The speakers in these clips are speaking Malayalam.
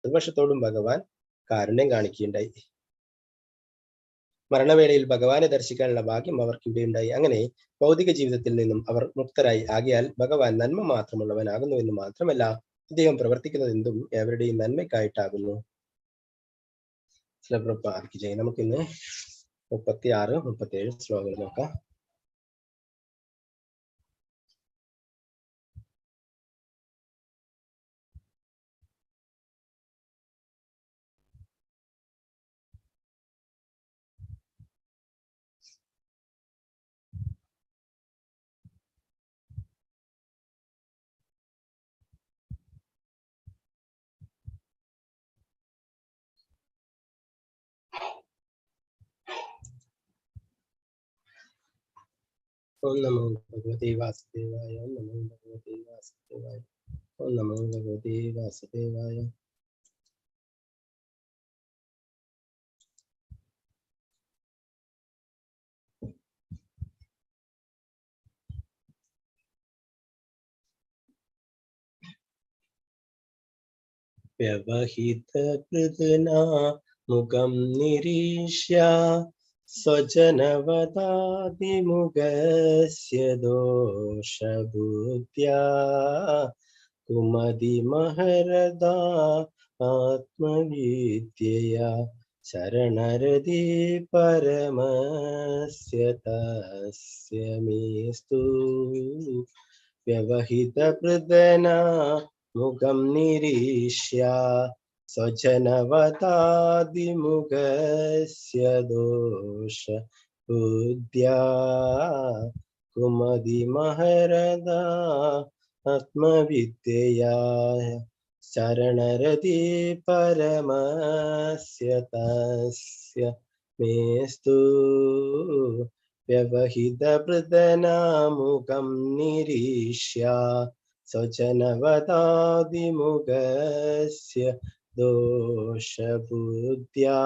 ചതുർവർഷത്തോടും ഭഗവാൻ കാരുണ്യം കാണിക്കുകയുണ്ടായി. മരണവേളയിൽ ഭഗവാനെ ദർശിക്കാനുള്ള ഭാഗ്യം അവർക്ക് ഇവിടെ ഉണ്ടായി. അങ്ങനെ ഭൗതിക ജീവിതത്തിൽ നിന്നും അവർ മുക്തരായി. ആകയാൽ ഭഗവാൻ നന്മ മാത്രമുള്ളവനാകുന്നു എന്ന് മാത്രമല്ല, ഇദ്ദേഹം പ്രവർത്തിക്കുന്നത് എന്തും എവരുടെയും നന്മയ്ക്കായിട്ടാകുന്നു. നമുക്കിന്ന് 36, 37 ശ്ലോകങ്ങൾ നോക്കാം. ഓം നമോ ഭഗവതേ വാസുദേവായ. ഓം നമോ ഭഗവതേ വാസുദേവായ. ഓം നമോ ഭഗവതേ വാസുദേവായ. വ്യവഹിത കൃതനാ മുഖം നിരീക്ഷ്യ സ്വജനവതാദിമുഖസ്യ ദോഷബുദ്ധ്യാ കുമതിമഹരദാ ആത്മവിദ്യയാ ശരണരതി പരമസ്യ തസ്യ മേസ്തു. വ്യവഹിതപ്രദനാ മുഖം നിരീക്ഷ്യ സ്വജനവതാദിമുഖസ്യ ദോഷ ബുദ്ധ്യാ കുമതിമഹരദാ ആത്മവിദ്യയാ ശരണരതി പരമസ്യ തസ്യ മേസ്തു. വ്യവഹിതപ്രദനാ മുഖം നിരീക്ഷ്യ സ്വജനവതാദിമുഖസ്യ ദോഷബുദ്ധ്യാ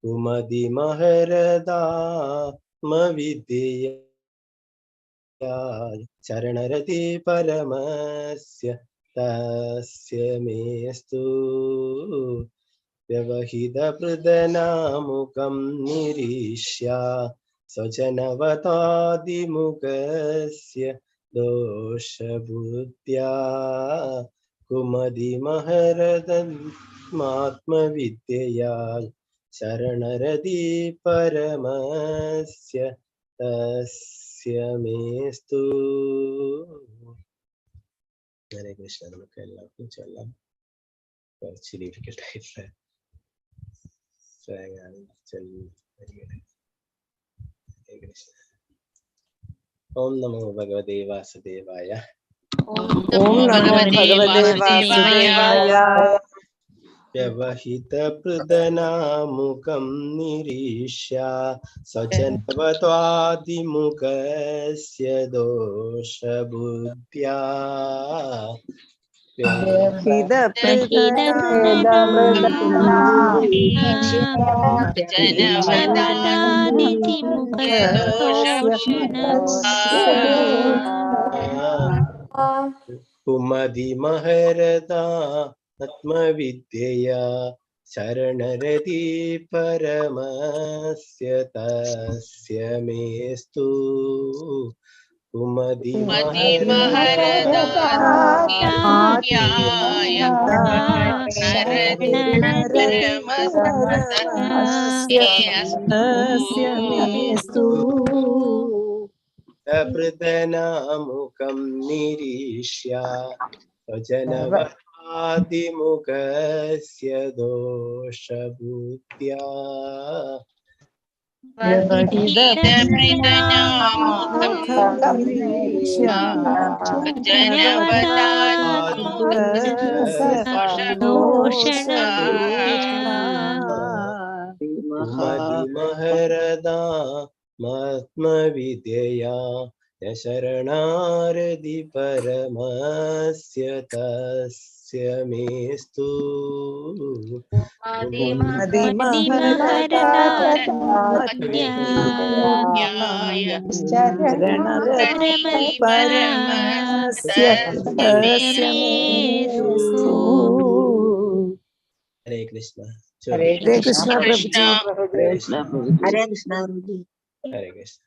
കുമതിമഹരദാത്മവിദ്യയാ ശരണരതി പരമസ്യ തസ്യ മേസ്തു. വ്യവഹിതപ്രദനാ മുഖം നിരീക്ഷ്യ സ്വജനവതാദിമുഖസ്യ ദോഷബുദ്ധ്യാ കുമതിമഹരദാത്മവിദ്യയാ ശരണരതി പരമസ്യ തസ്യ മേസ്തു. ഹരേ കൃഷ്ണ. നമുക്ക് എല്ലാവർക്കും ചൊല്ലാം. കുറച്ചിരിക്കട്ടെ. ഹരേ കൃഷ്ണ. ഓം നമോ ഭഗവതേ വാസുദേവായ. ഓം നമോ ഭഗവതേ വാസുദേവായ. വ്യവഹിതപ്രദനാ മുഖം നിരീക്ഷ്യ സ്വജനവതാദിമുഖസ്യ ദോഷബുദ്ധ്യാ കുമതിമഹരദാ ആത്മവിദ്യയാ ശരണരതി പരമസ്യ തസ്യ മേസ്തു. പ്രദനാ മുഖം നിരീക്ഷ്യ സ്വജനവതാദിമുഖസ്യ ദോഷബുദ്ധ്യാ കുമതിമഹരദാ ആത്മവിദ്യയാ ശരണാരതി പരമസ്യ തസ്യ മേസ്തു. हरे कृष्ण हरे चलिए कृष्ण प्रभु हरे कृष्ण हरे कृष्ण प्रभु जी हरे कृष्ण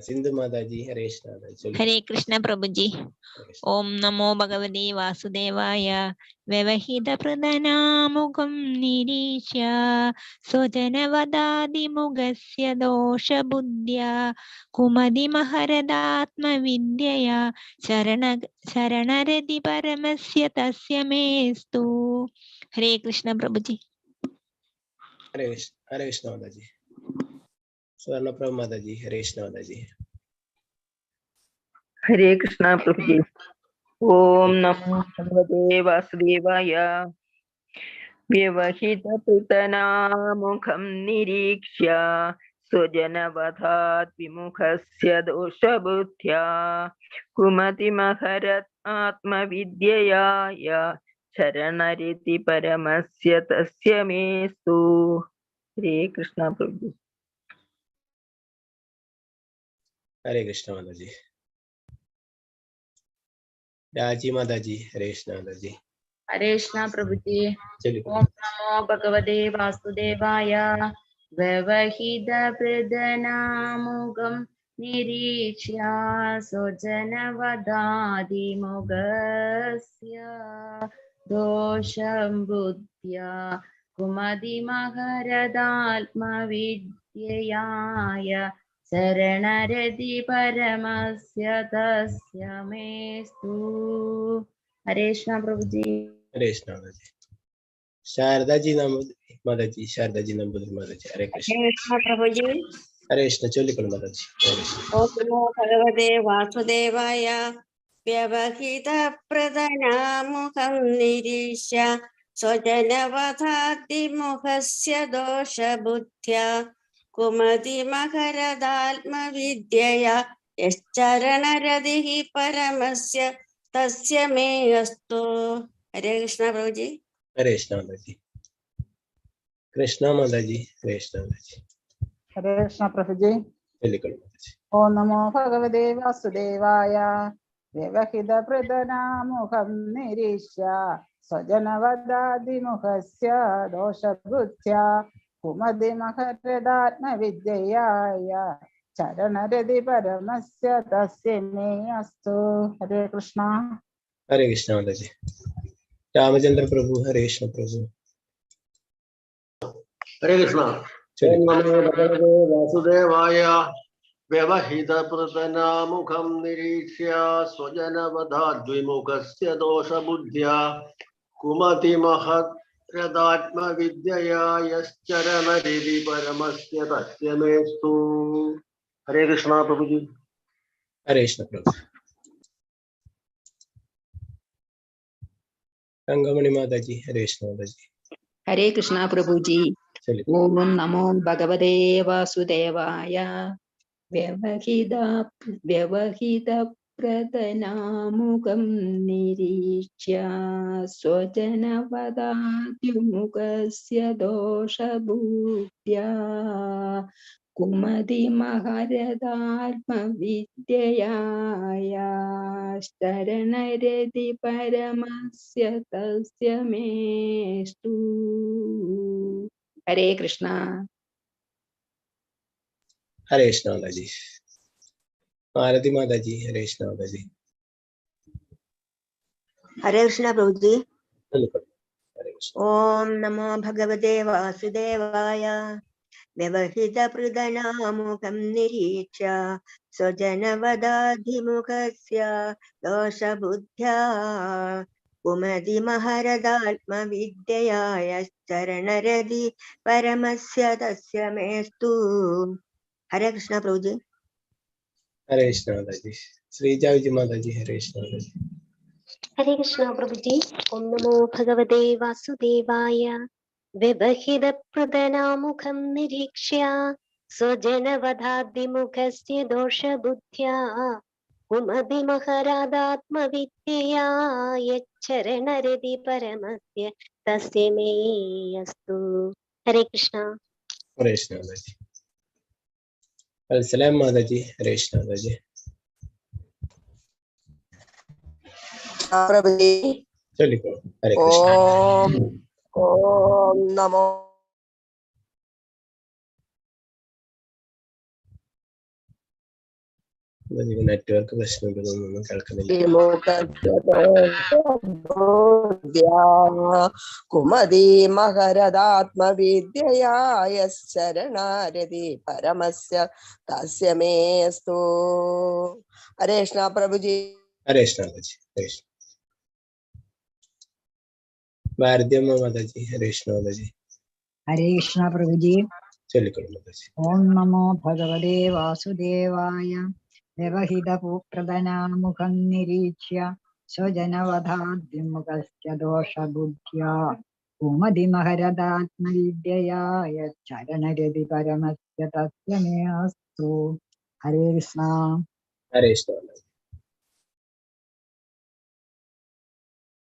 सिंधु माता जी हरे कृष्ण चलिए हरे कृष्ण प्रभु जी। हरे कृष्ण ओम नमो भगवते वासुदेवाय व्यवहितप्रदनामुखं निरीक्ष्य स्वजनवदादिमुखस्य दोषबुद्ध्या कुमतिमहरदात्मविद्यया शरणरति परमस्य तस्य मेस्तु। हरे कृष्ण प्रभु जी। हरे कृष्ण माता जी स्वर्ण प्रभु माता जी हरे कृष्ण माता जी हरे कृष्ण प्रभु जी ओम नमो भगवते वासुदेवाय व्यवहितपृतनामुखं निरीक्ष्य स्वजनवधात् विमुखस्य दोषबुद्ध्या कुमतिमहरत् आत्मविद्यया शरणरिति परमस्य तस्य मेस्तु। हरे कृष्ण प्रभु जी हरे कृष्ण माता जी राजी माता जी हरे कृष्ण माता जी हरे कृष्ण प्रभु जी चलिए ओम नमो भगवते वासुदेवाय व्यवहितप्रदनामुखं निरीक्ष्य स्वजनवदादिमुखस्य दोषं बुद्ध्या कुमतिमहरदात्मविद्ययाय शरणरति परमस्य तस्य मेस्तु। हरे कृष्ण प्रभु जी हरे कृष्ण माता जी शारदा जी नाम माता जी शारदा जी नाम माता जी हरे कृष्ण प्रभु जी हरे कृष्ण चलिए माता जी हरे कृष्ण ओम नमो भगवते वासुदेवाय व्यवहितप्रदनामुखं निरीक्ष्य स्वजनवधातिमुखस्य दोषबुद्ध्या कुमतिमकरदात्मविद्यया यश्चरणरतिः परमस्य तस्य मे अस्तु। हरे कृष्ण प्रभु जी हरे कृष्ण माता जी कृष्णा माता जी हरे कृष्ण माता जी हरे कृष्ण प्रभु जी चलिए माता जी ओम नमो भगवते वासुदेवाय व्यवहितप्रदनामुखं निरीक्ष्य स्वजनवदादिमुखस्य दोषबुद्ध्या कुमतिमहरदात्मविद्यया चरणरति परमस्य तस्य मे अस्तु। हरे कृष्ण हरे कृष्ण माता जी रामचंद्र प्रभु हरे कृष्ण प्रभु हरे कृष्ण ओम चलिए नमो भगवते वासुदेवाय व्यवहितपृतनामुखं निरीक्ष्य स्वजनवधाद्विमुखस्य दोषबुद्ध्या कुमतिमहरदात्मविद्यया यश्चरणरिति परमस्य तस्य मेस्तु। हरे कृष्ण प्रभु जी हरे कृष्ण प्रभु रंगमणि माता जी हरे कृष्ण माता जी हरे कृष्णा प्रभु जी चलिए ओम नमो भगवते वासुदेवाय व्यवहितप्रदनामुखं निरीक्ष्य स्वजनवदाद्युमुखस्य दोषबुद्ध्या कुमतिमहरदात्मविद्यया शरणरति परमस्य तस्य मेस्तु। हरे कृष्णा हरे कृष्ण माता जी आरती माता जी हरे कृष्ण माता जी हरे कृष्ण प्रभु जी चलिए हरे कृष्ण ओम नमो भगवते वासुदेवाय व्यवहितपृदनामुखं निरीक्ष्य स्वजनवदाधिमुखस्य दोषबुद्ध्या कुमतिमहरदात्मविद्यया यश्चरणरति परमस्य तस्य मेस्तु। हरे कृष्ण प्रभु जी हरे कृष्ण माता जी श्री जी माता जी हरे कृष्ण माता जी हरे कृष्ण प्रभु जी ओम नमो भगवते वासुदेवाय व्यवहितप्रदनामुखं निरीक्ष्य स्वजनवधाद्विमुखस्य दोषबुद्ध्या कुमतिमहरदात्मविद्यया यच्चरणरति परमस्य तस्य मे अस्तु। हरे कृष्ण हरे कृष्ण माता जी सलाम माता जी हरे कृष्ण माता जी प्रभु जी चलिए हरे कृष्ण ओम ഓം നമോ നെറ്റ്വർക്ക് പ്രശ്നം തോന്നുന്നു, കേൾക്കുന്നില്ല. കുമതി മഹരദാത്മവിദ്യയായ ശരണാരതി പരമസ്യ തസ്യമേസ്തു. ഹരേ കൃഷ്ണ പ്രഭുജി. ഹരേ കൃഷ്ണ മാതാജി. ഹരേ കൃഷ്ണ. ഭാരതീയമ്മ മാതാജി. ഹരേ കൃഷ്ണ മാതാജി. ഹരേ കൃഷ്ണ പ്രഭുജി. ചൊല്ലിക്കൊള്ളു മാതാജി. ഓം നമോ ഭഗവതേ വാസുദേവായ. വ്യവഹിതപൂപ്രദനാമുഖം നിരീക്ഷ്യ സ്വജനവധാദ്വിമുഖസ്യ ദോഷബുദ്ധ്യാ കുമതിമഹരദാത്മവിദ്യയായ ചരണരതി പരമസ്യ തസ്യ മേ അസ്തു. ഹരേ കൃഷ്ണ. ഹരേ കൃഷ്ണ മാതാജി.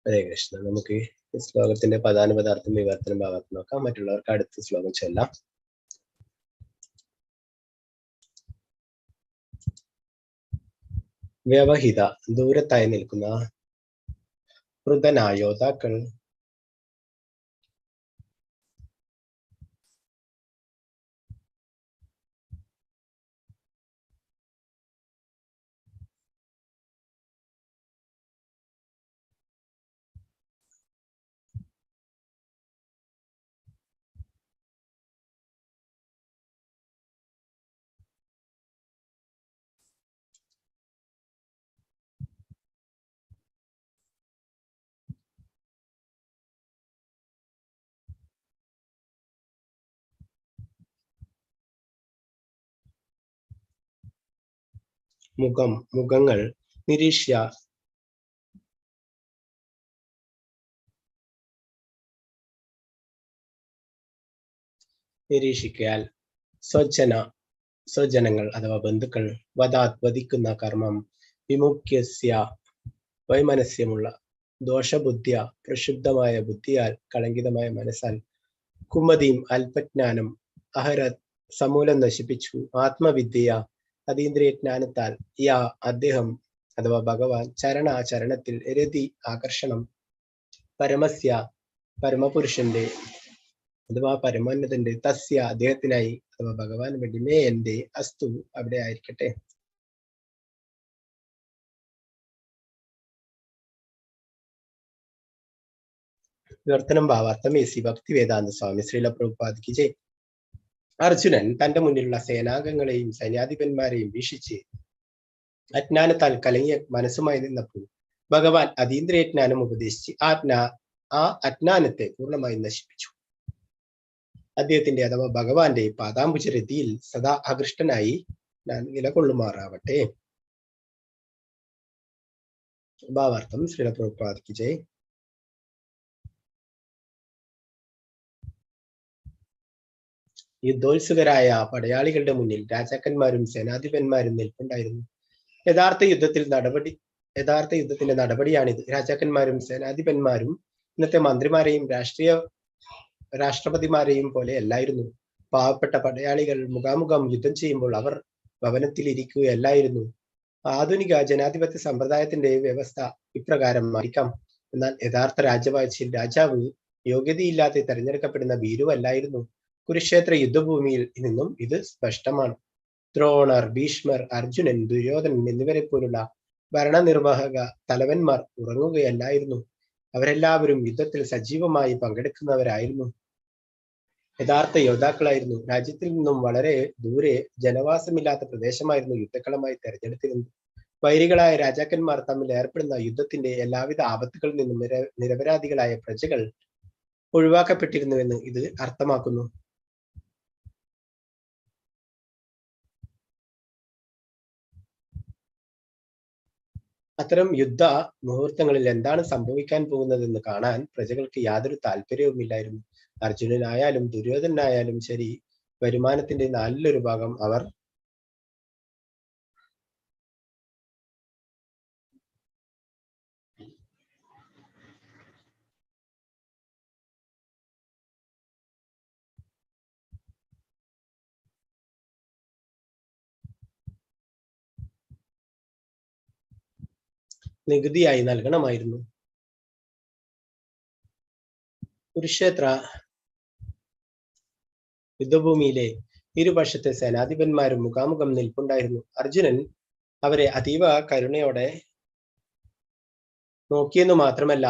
ഹരേ കൃഷ്ണ. നമുക്ക് ഈ ശ്ലോകത്തിന്റെ പദാനുപദാർത്ഥം വിവർത്തനം ഭാഗത്ത് നോക്കാം. മറ്റുള്ളവർക്ക് അടുത്ത ശ്ലോകം ചൊല്ലാം. വ്യവഹിത, ദൂരത്തായി നിൽക്കുന്ന പൃഥനായ യോദ്ധാക്കൾ മുഖങ്ങൾ നിരീക്ഷിക്കയാൽ സ്വജനങ്ങൾ അഥവാ ബന്ധുക്കൾ വധിക്കുന്ന കർമ്മം വിമുഖ്യസ്യ വൈമനസ്യമുള്ള ദോഷബുദ്ധിയ പ്രക്ഷുബ്ധമായ ബുദ്ധിയാൽ കളങ്കിതമായ മനസ്സാൽ കുമതിയും അല്പജ്ഞാനം അഹരത് സമൂലം നശിപ്പിച്ചു ആത്മവിദ്യ അതീന്ദ്രിയ ജ്ഞാനത്താൽ അദ്ദേഹം അഥവാ ഭഗവാൻ ചരണത്തിൽ രതി ആകർഷണം പരമസ്യ പരമപുരുഷന്റെ അഥവാ പരമോന്നതന്റെ തസ്യ അദ്ദേഹത്തിനായി അഥവാ ഭഗവാൻ വേണ്ടി മേ എന്റെ അസ്തു അവിടെ ആയിരിക്കട്ടെ. വിവർത്തനം ഭാവാർത്ഥം എ സി ഭക്തി വേദാന്ത സ്വാമി ശ്രീല പ്രഭുപാദിക്ക് ജയ്. അർജുനൻ തന്റെ മുന്നിലുള്ള സേനാംഗങ്ങളെയും സൈന്യാധിപന്മാരെയും വീക്ഷിച്ച് അജ്ഞാനത്താൽ കലങ്ങിയ മനസ്സുമായി നിന്നപ്പോൾ ഭഗവാൻ അതീന്ദ്രിയ ജ്ഞാനം ഉപദേശിച്ച് ആ അജ്ഞാനത്തെ പൂർണ്ണമായി നശിപ്പിച്ചു. അദ്ദേഹത്തിന്റെ അഥവാ ഭഗവാന്റെ പാദാംബുജരതിയിൽ സദാ ആകൃഷ്ടനായി ഞാൻ നിലകൊള്ളുമാറാവട്ടെ. ഭാവാർത്ഥം ശ്രീല പ്രഭുപാദിക്ക് ജയ്. യുദ്ധോത്സുകരായ പടയാളികളുടെ മുന്നിൽ രാജാക്കന്മാരും സേനാധിപന്മാരും നിൽപ്പുണ്ടായിരുന്നു. യഥാർത്ഥ യുദ്ധത്തിന്റെ നടപടിയാണിത്. രാജാക്കന്മാരും സേനാധിപന്മാരും ഇന്നത്തെ മന്ത്രിമാരെയും രാഷ്ട്രപതിമാരെയും പോലെ അല്ലായിരുന്നു. പാവപ്പെട്ട പടയാളികൾ മുഖാമുഖം യുദ്ധം ചെയ്യുമ്പോൾ അവർ ഭവനത്തിൽ ഇരിക്കുകയല്ലായിരുന്നു. ആധുനിക ജനാധിപത്യ സമ്പ്രദായത്തിന്റെ വ്യവസ്ഥ ഇപ്രകാരം ആയിരിക്കാം. എന്നാൽ യഥാർത്ഥ രാജവാഴ്ചയിൽ രാജാവ് യോഗ്യതയില്ലാതെ തെരഞ്ഞെടുക്കപ്പെടുന്ന ഭീരുവല്ലായിരുന്നു. കുരുക്ഷേത്ര യുദ്ധഭൂമിയിൽ നിന്നും ഇത് സ്പഷ്ടമാണ്. ദ്രോണർ, ഭീഷ്മർ, അർജുനൻ, ദുര്യോധനൻ എന്നിവരെ പോലുള്ള ഭരണനിർവാഹക തലവന്മാർ ഉറങ്ങുകയല്ലായിരുന്നു. അവരെല്ലാവരും യുദ്ധത്തിൽ സജീവമായി പങ്കെടുക്കുന്നവരായിരുന്നു. യഥാർത്ഥ യോദ്ധാക്കളായിരുന്നു. രാജ്യത്തിൽ നിന്നും വളരെ ദൂരെ ജനവാസമില്ലാത്ത പ്രദേശമായിരുന്നു യുദ്ധക്കളമായി തെരഞ്ഞെടുത്തിരുന്നത്. വൈരികളായ രാജാക്കന്മാർ തമ്മിൽ ഏർപ്പെടുന്ന യുദ്ധത്തിന്റെ എല്ലാവിധ ആപത്തുകളിൽ നിന്നും നിരപരാധികളായ പ്രജകൾ ഒഴിവാക്കപ്പെട്ടിരുന്നുവെന്ന് ഇത് അർത്ഥമാക്കുന്നു. അത്തരം യുദ്ധ മുഹൂർത്തങ്ങളിൽ എന്താണ് സംഭവിക്കാൻ പോകുന്നതെന്ന് കാണാൻ പ്രജകൾക്ക് യാതൊരു താല്പര്യവുമില്ലായിരുന്നു. അർജുനനായാലും ദുര്യോധനായാലും ശരി, വരുമാനത്തിന്റെ നല്ലൊരു ഭാഗം അവർ നികുതിയായി നൽകണമായിരുന്നു. കുരുക്ഷേത്ര യുദ്ധഭൂമിയിലെ ഇരുപക്ഷത്തെ സേനാധിപന്മാരും മുഖാമുഖം നിൽപ്പുണ്ടായിരുന്നു. അർജുനൻ അവരെ അതീവ കരുണയോടെ നോക്കിയെന്നു മാത്രമല്ല,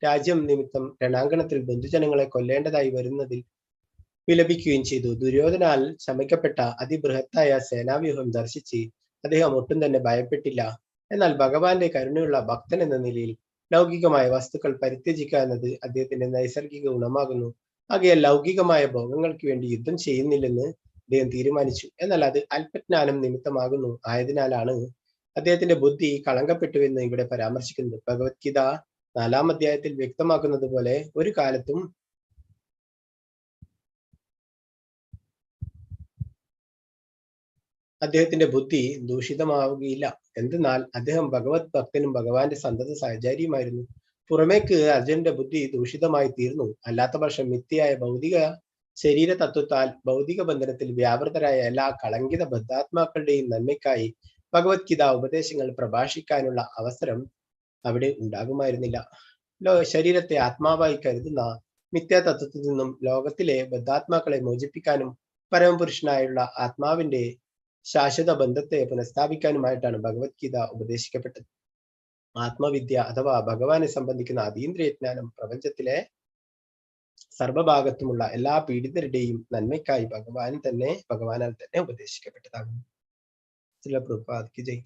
രാജ്യം നിമിത്തം രണാങ്കണത്തിൽ ബന്ധുജനങ്ങളെ കൊല്ലേണ്ടതായി വരുന്നതിൽ വിലപിക്കുകയും ചെയ്തു. ദുര്യോധനാൽ ശമിക്കപ്പെട്ട അതിബൃഹത്തായ സേനാവ്യൂഹം ദർശിച്ച് അദ്ദേഹം ഒട്ടും തന്നെ ഭയപ്പെട്ടില്ല. എന്നാൽ ഭഗവാന്റെ കരുണയുള്ള ഭക്തൻ എന്ന നിലയിൽ ലൗകികമായ വസ്തുക്കൾ പരിത്യജിക്കുക എന്നത് അദ്ദേഹത്തിന്റെ നൈസർഗിക ഗുണമാകുന്നു. ആകയാൽ ലൗകികമായ ഭോഗങ്ങൾക്ക് വേണ്ടി യുദ്ധം ചെയ്യുന്നില്ലെന്ന് അദ്ദേഹം തീരുമാനിച്ചു. എന്നാൽ അത് അല്പജ്ഞാനം നിമിത്തമാകുന്നു. ആയതിനാലാണ് അദ്ദേഹത്തിന്റെ ബുദ്ധി കളങ്കപ്പെട്ടുവെന്ന് ഇവിടെ പരാമർശിക്കുന്നത്. ഭഗവത്ഗീത 4-ാം അധ്യായത്തിൽ വ്യക്തമാക്കുന്നത് പോലെ ഒരു കാലത്തും അദ്ദേഹത്തിന്റെ ബുദ്ധി ദൂഷിതമാവുകയില്ല. എന്തെന്നാൽ അദ്ദേഹം ഭഗവത് ഭക്തനും ഭഗവാന്റെ സന്തത സഹചാരിയുമായിരുന്നു. പുറമേക്ക് അർജുനന്റെ ബുദ്ധി ദൂഷിതമായി തീർന്നു. അല്ലാത്ത പക്ഷം മിഥ്യയായ ഭൗതിക ശരീര തത്വത്താൽ ഭൗതിക ബന്ധനത്തിൽ വ്യാപൃതരായ എല്ലാ കളങ്കിത ബദ്ധാത്മാക്കളുടെയും നന്മയ്ക്കായി ഭഗവത്ഗീത ഉപദേശങ്ങൾ പ്രഭാഷിക്കാനുള്ള അവസരം അവിടെ ഉണ്ടാകുമായിരുന്നില്ല. ശരീരത്തെ ആത്മാവായി കരുതുന്ന മിഥ്യാതത്വത്തിൽ നിന്നും ലോകത്തിലെ ബദ്ധാത്മാക്കളെ മോചിപ്പിക്കാനും പരമപുരുഷനായുള്ള ആത്മാവിന്റെ ശാശ്വത ബന്ധത്തെ പുനഃസ്ഥാപിക്കാനുമായിട്ടാണ് ഭഗവത്ഗീത ഉപദേശിക്കപ്പെട്ടത്. ആത്മവിദ്യ അഥവാ ഭഗവാനെ സംബന്ധിക്കുന്ന അതീന്ദ്രിയ ജ്ഞാനം പ്രപഞ്ചത്തിലെ സർവഭാഗത്തുമുള്ള എല്ലാ പീഡിതരുടെയും നന്മയ്ക്കായി ഭഗവാനാൽ തന്നെ ഉപദേശിക്കപ്പെട്ടതാകുന്നു. ശ്രീല പ്രഭുപാദ് ജയ്.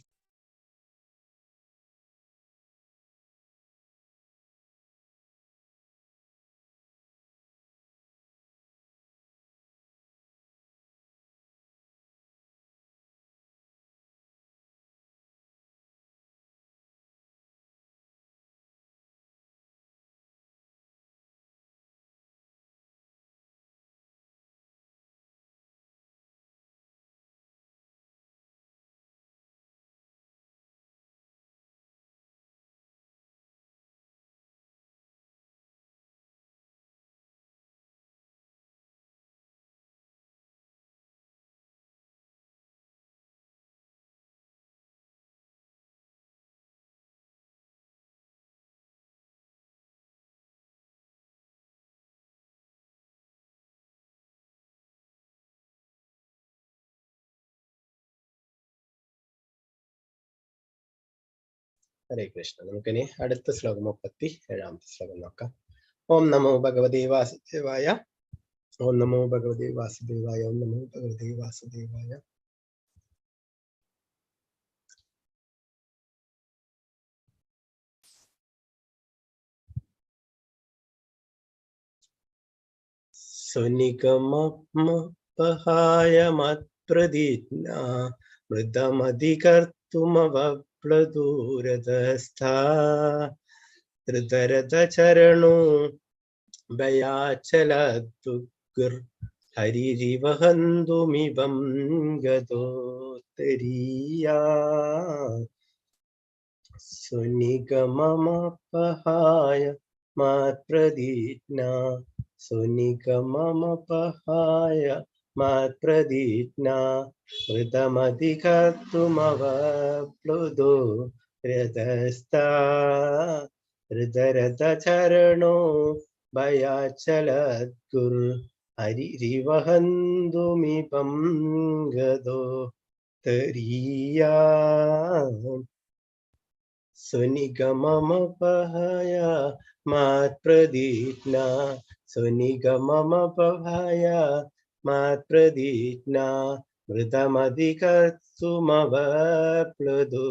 ഹരേ കൃഷ്ണ. നമുക്കിനി അടുത്ത ശ്ലോകം 37-ാമത്തെ ശ്ലോകം നോക്കാം. ഓം നമോ ഭഗവതേ വാസുദേവായ. ഓം നമോ ഭഗവതേ വാസുദേവായ. ഓം നമോ ഭഗവതേ വാസുദേവായ. സ്വനിഗമപഹായ മത്പ്രതിജ്ഞാ മൃതമധികർത്തുമവപ്ലദൂരതസ്ഥാ ധൃതരഥചരണോ ഭയാചലദുഗ്ർ ഹരിരിവഹന്തുമിവം ഗതോത്തരീയാ. സ്വനിഗമപഹായ മത്പ്രതിജ്ഞാ സ്വനിഗമപഹായ മത്പ്രതിജ്ഞാ മൃതമധികർത്തുമവപ്ലുദോ രഥസ്ഥാ ധൃതരഥചരണോ ഭയാചലദ്ഗുർ ഹരിരിവഹന്തുമിപം ഗതോത്തരീയാ. സ്വനിഗമപഹായ മത്പ്രതിജ്ഞാ സ്വനിഗമപഹായ മത്പ്രതിജ്ഞാ മൃതമധികർത്തുമവപ്ലുദോ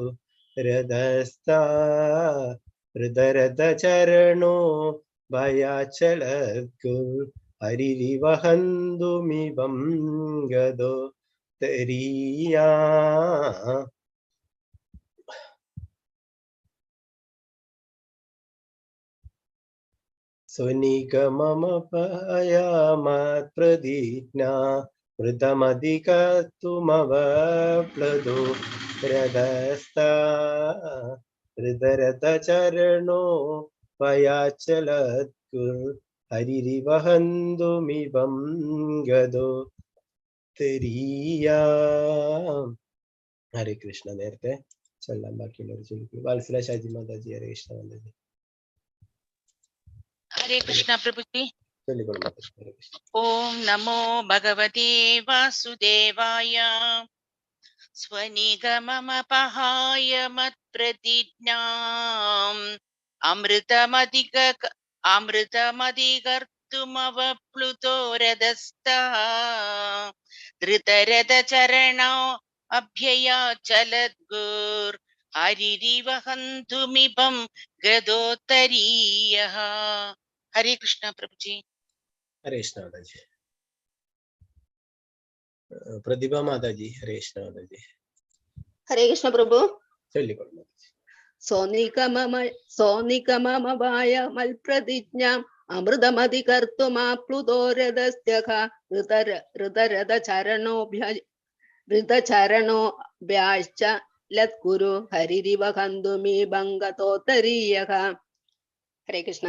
രഥസ്ഥാ ധൃതരഥചരണോ ഭയാചലദ്ഗുർ ഹരിരിവഹന്തുമിവം ഗതോത്തരീയാ. സ്വനിഗമപഹായ മത്പ്രതിജ്ഞാ മൃതമധികർത്തുമവപ്ലുദോ രഥസ്ഥാ ധൃതരഥചരണോ ഭയാചലദ്ഗുർ ഹരിരിവഹന്തുമിവം ഗതോത്തരീയാ. ഹരേ കൃഷ്ണ. നേരത്തെ ചൊല്ലാൻ ബാക്കിയുള്ളവർ ചൊല്ലിക്കും. വാത്സല ഷാജി മാതാജി. ഹരേ കൃഷ്ണ മാതാജി. ഹരേ കൃഷ്ണ പ്രഭുജി. ചൊല്ലിക്കൊള്ളു മാതാജി. ഹരേ കൃഷ്ണ. ഓം നമോ ഭഗവതേ വാസുദേവായ. സ്വനിഗമമപഹായ മത്പ്രതിജ്ഞാം അമൃതമധികർത്തുമവപ്ലുതോ രഥസ്ഥഃ ധൃതരഥചരണോ അഭ്യയാചലദ്ഗുർ ഹരിരിവഹന്തുമിപം ഗദോത്തരീയഃ. ഹരേ കൃഷ്ണ പ്രഭുജി. ഹരേ കൃഷ്ണ മാതാജി. പ്രതിഭ മാതാജി. ഹരേ കൃഷ്ണ മാതാജി. ഹരേ കൃഷ്ണ പ്രഭു. ചൊല്ലിക്കൊള്ളു മാതാജി. സോനികമമായ മൽപ്രതിജ്ഞാം അമൃതമധികർത്തുമാപ്ലുതോ രഥസ്ഥഃ ഋതചരണോഭ്യാശ്ച ലത്കുരു ഹരിരിവ ഹന്തുമി ഭംഗതോത്തരീയഃ. ഹരേ കൃഷ്ണ.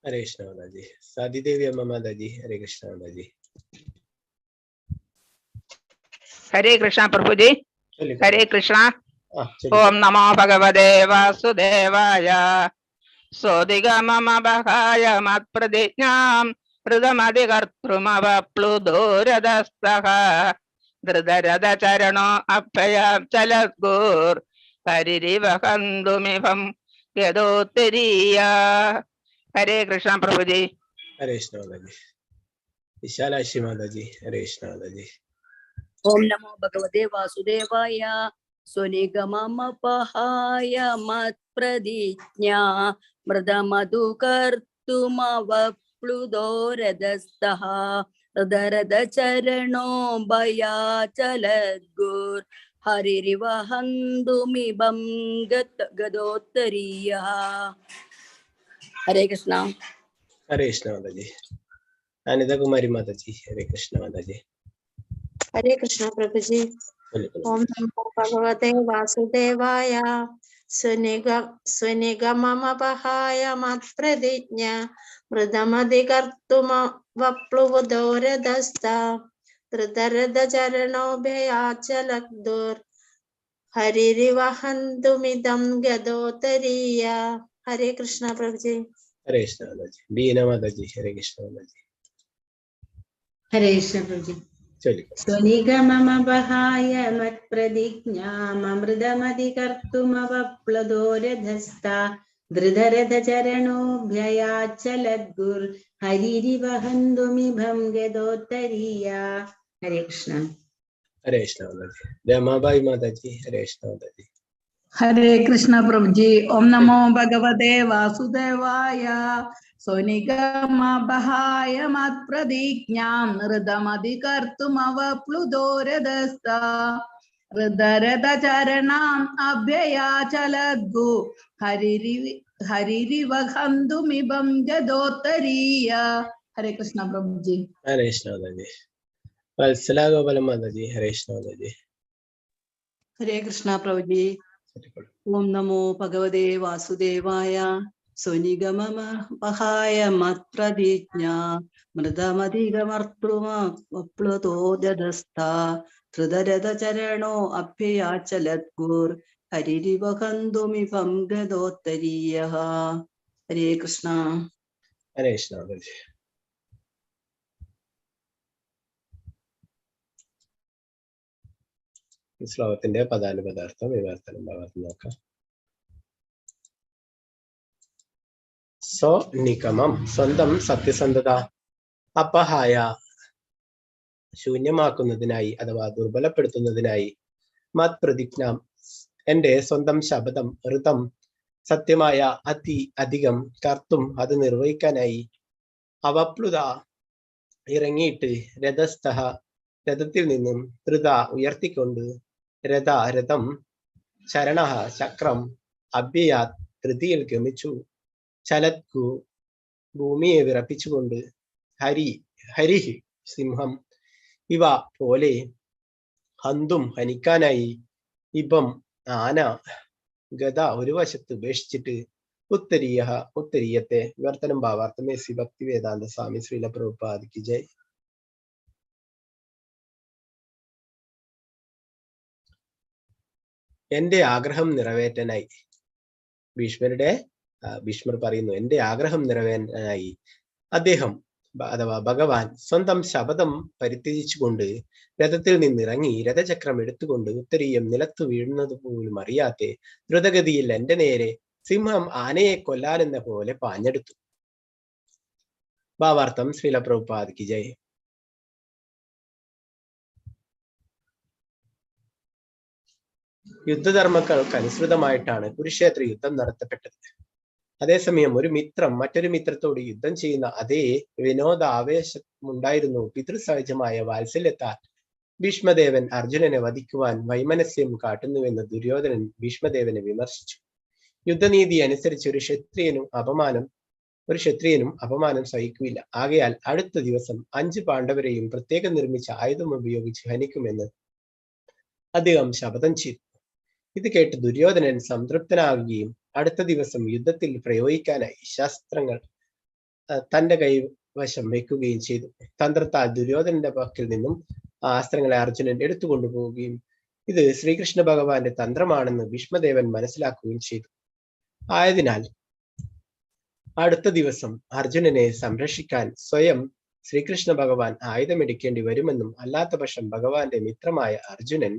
ഹരേ കൃഷ്ണ മാതാജി. സാദിദേവി അമ്മ മാതാജി. ഹരേ കൃഷ്ണ മാതാജി. ഹരേ കൃഷ്ണ പ്രഭുജി. ഹരേ കൃഷ്ണ. ഓം നമോ ഭഗവതേ വാസുദേവായ. സ്വദിഗമമപഹായ മത്പ്രതിജ്ഞാം ഹൃതമധികർത്തൃമവപ്ലുതോ രഥസ്ഥഃ ധൃതരഥചരണോ അഭ്യയാചലദ്ഗുർ ഹരിരിവഹന്തുമിഭം ഗദോത്തരീയ. ഹരേ കൃഷ്ണ പ്രഭുജി. ഹരേ കൃഷ്ണ മാതാജി. വിശാലാക്ഷി മാതാജി. ഹരേ കൃഷ്ണ മാതാജി. ഓം നമോ ഭഗവതേ വാസുദേവായ. സ്വനിഗമമപഹായ മത്പ്രതിജ്ഞാ മൃതമധുകർത്തുമവപ്ലുതോ രഥസ്ഥഃ ഋതരഥചരണോ ഭയാചലദ്ഗുർ ഹരിരിവഹന്തുമിഭം ഗദോത്തരീയഃ. ഹരേ കൃഷ്ണ. ഹരേ കൃഷ്ണ മാതാജി. അനിതകുമാരി മാതാജി. ഹരേ കൃഷ്ണ മാതാജി. ഹരേ കൃഷ്ണ പ്രഭുജി. ഓം നമോ ഭഗവതേ വാസുദേവായ. സ്വനിഗമമപഹായ മത്പ്രതിജ്ഞ മൃതമധികർത്തുമവപ്ലുതോ രഥസ്ഥഃ ധൃതരഥചരണോഭയാചലദ്ഗുർ ഹരിരിവഹന്തുമിദം ഗദോത്തരീയ. ഹരേ കൃഷ്ണ പ്രഭുജി. ഹരേ കൃഷ്ണ മാതാജി. ബീന മാതാജി. ഹരേ കൃഷ്ണ മാതാജി. ഹരേ കൃഷ്ണ പ്രഭുജി. ചൊല്ലിക്കൊള്ളു. സ്വനിഗമമപഹായ മത്പ്രതിജ്ഞാമൃതമധികർത്തുമവപ്ലുതോ രഥസ്ഥഃ ധൃതരഥചരണോഭ്യയാചലദ്ഗുർ ഹരിരിവഹന്തുമിഭം ഗദോത്തരീയ. ഹരേ കൃഷ്ണ. ഹരേ കൃഷ്ണ മാതാജി. രമാബായി മാതാജി. ഹരേ കൃഷ്ണ മാതാജി. ഹരേ കൃഷ്ണ പ്രഭുജി. ഓം നമോ ഭഗവതേ വാസുദേവായ. സ്വനിഗമപഹായ മത്പ്രതിജ്ഞാം നൃതമധികർത്തുമവപ്ലുതോ രഥസ്ഥഃ ഋതരഥചരണാം അഭ്യയാചലദ്ഗു ഹരിരിവഹന്തുമിഭം ഗദോത്തരീയ. ഹരേ കൃഷ്ണ പ്രഭുജി. ഹരേ കൃഷ്ണ മാതാജി. വത്സല ഗോപാലൻ മാതാജി. ഹരേ കൃഷ്ണ മാതാജി. ഹരേ കൃഷ്ണ പ്രഭുജി. ഓം നമോ ഭഗവതേ വാസുദേവായ. സ്വനിഗമമപഹായ മത്പ്രതിജ്ഞാ മൃതമധികമർത്തൃമവപ്ലുതോ രഥസ്ഥഃ ധൃതരഥചരണോ അഭ്യയാചലദ്ഗുർ ഹരിരിവഹന്തുമിഭം ഗദോത്തരീയഃ. ഹരേ കൃഷ്ണ. ഹരേ കൃഷ്ണ മാതാജി. ഈ ശ്ലോകത്തിന്റെ പദാനുപദാർത്ഥം വിവർത്തനം ഭാഗത്ത് നോക്കാം. സ്വനിഗമം സ്വന്തം സത്യസന്ധത അപഹായ ശൂന്യമാക്കുന്നതിനായി അഥവാ ദുർബലപ്പെടുത്തുന്നതിനായി മത് പ്രതിജ്ഞ എന്റെ സ്വന്തം ശബ്ദം ഋതം സത്യമായ അധികം കർത്തും അത് നിർവഹിക്കാനായി അവപ്ലുത ഇറങ്ങിയിട്ട് രഥസ്ഥ രഥത്തിൽ നിന്നും ധൃത ഉയർത്തിക്കൊണ്ട് രഥം ചരണ ചക്രം അഭ്യയാത് ധൃതിയിൽ ഗമിച്ചു ചലത്കു ഭൂമിയെ വിറപ്പിച്ചുകൊണ്ട് ഹരിഹി സിംഹം ഇവ പോലെ ഹന്തും ഹനിക്കാനായി ഇപ്പം ആന ഗദ ഒരു വശത്ത് ഉപേക്ഷിച്ചിട്ട് ഉത്തരീയത്തെ വിവർത്തനം ഭാവാർത്ഥമേ ശ്രീ ഭക്തി വേദാന്ത സ്വാമി ശ്രീല പ്രഭുപാദിക്ക് ജയ്. എന്റെ ആഗ്രഹം നിറവേറ്റാനായി ഭീഷ്മരുടെ ഭീഷ്മർ പറയുന്നു, എന്റെ ആഗ്രഹം നിറവേറാനായി അദ്ദേഹം അഥവാ ഭഗവാൻ സ്വന്തം ശപഥം പരിത്യജിച്ചുകൊണ്ട് രഥത്തിൽ നിന്നിറങ്ങി രഥചക്രം എടുത്തുകൊണ്ട് ഉത്തരീയം നിലത്തു വീഴുന്നത് പോലും അറിയാതെ ദ്രുതഗതിയിൽ എന്റെ നേരെ സിംഹം ആനയെ കൊല്ലാനെന്ന പോലെ പാഞ്ഞെടുത്തു. ഭാവാർത്ഥം ശ്രീല പ്രഭുപാദ് കി ജയ്. യുദ്ധധർമ്മങ്ങൾക്ക് അനുസൃതമായിട്ടാണ് കുരുക്ഷേത്ര യുദ്ധം നടത്തപ്പെട്ടത്. അതേസമയം ഒരു മിത്രം മറ്റൊരു മിത്രത്തോട് യുദ്ധം ചെയ്യുന്ന അതേ വിനോദാവേശമുണ്ടായിരുന്നു. പിതൃസഹജമായ വാത്സല്യത്താൽ ഭീഷ്മദേവൻ അർജുനനെ വധിക്കുവാൻ വൈമനസ്യം കാട്ടുന്നുവെന്ന് ദുര്യോധനൻ ഭീഷ്മദേവനെ വിമർശിച്ചു. യുദ്ധനീതി അനുസരിച്ച് ഒരു ക്ഷത്രിയനും അപമാനം സഹിക്കുകയില്ല. ആകയാൽ അടുത്ത ദിവസം 5 പാണ്ഡവരെയും പ്രത്യേകം നിർമ്മിച്ച ആയുധം ഉപയോഗിച്ച് ഹനിക്കുമെന്ന് അദ്ദേഹം ശപഥം ചെയ്തു. ഇത് കേട്ട് ദുര്യോധനൻ സംതൃപ്തനാവുകയും അടുത്ത ദിവസം യുദ്ധത്തിൽ പ്രയോഗിക്കാനായി ശസ്ത്രങ്ങൾ തന്റെ കൈവശം വെക്കുകയും ചെയ്തു. തന്ത്രത്താൽ ദുര്യോധനന്റെ പക്കൽ നിന്നും ആ അസ്ത്രങ്ങളെ അർജുനൻ എടുത്തുകൊണ്ടുപോവുകയും ഇത് ശ്രീകൃഷ്ണ ഭഗവാന്റെ തന്ത്രമാണെന്ന് ഭീഷ്മദേവൻ മനസ്സിലാക്കുകയും ചെയ്തു. ആയതിനാൽ അടുത്ത ദിവസം അർജുനനെ സംരക്ഷിക്കാൻ സ്വയം ശ്രീകൃഷ്ണ ഭഗവാൻ ആയുധമെടുക്കേണ്ടി വരുമെന്നും അല്ലാത്ത പക്ഷം ഭഗവാന്റെ മിത്രമായ അർജുനൻ